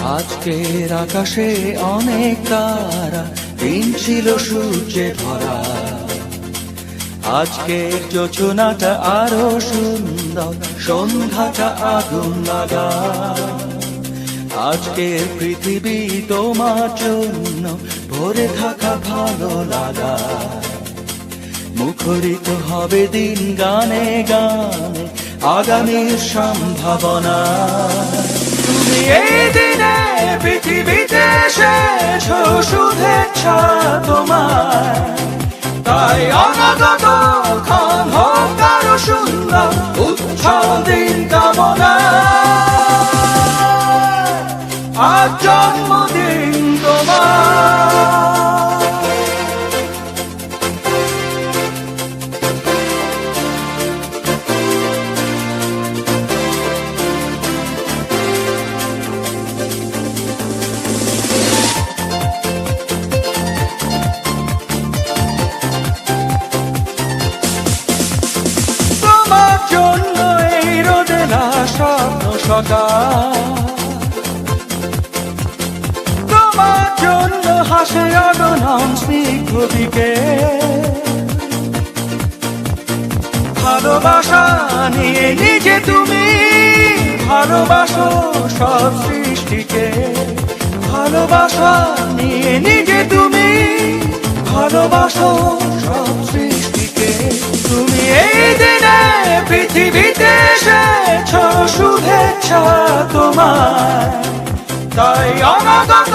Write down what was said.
আজকের আকাশে অনেক তারা, দিন ছিল সূর্যে ভরা। আজকের যোজনাটা আরো সুন্দর, সন্ধ্যাটা আগুন লাগা। আজকের পৃথিবী তোমার জন্য ভরে থাকা ভালো লাগা। মুখরিত হবে দিন গানে গানে, আগামীর সম্ভাবনা। তুমি এই দিনে পৃথিবীতে এসেছো, শুভেচ্ছা তোমার। তাই অনাগত ক্ষণ হোক আরো সুন্দর, উৎসব দিন কামনা। আজ জন্মদিন তোমার। স্বপ্ন সকাল তোমার জন্য হাসে অগণন স্নিগ্ধ দিকে। ভালোবাসা নিয়ে নিজে তুমি ভালোবাসো সব সৃষ্টিকে। ভালোবাসা নিয়ে নিজে তুমি ভালোবাসো সব সৃষ্টিকে। তুমি এই দিনে পৃথিবীতে এসেছো, শুভেচ্ছা তোমার। তাই অনাগত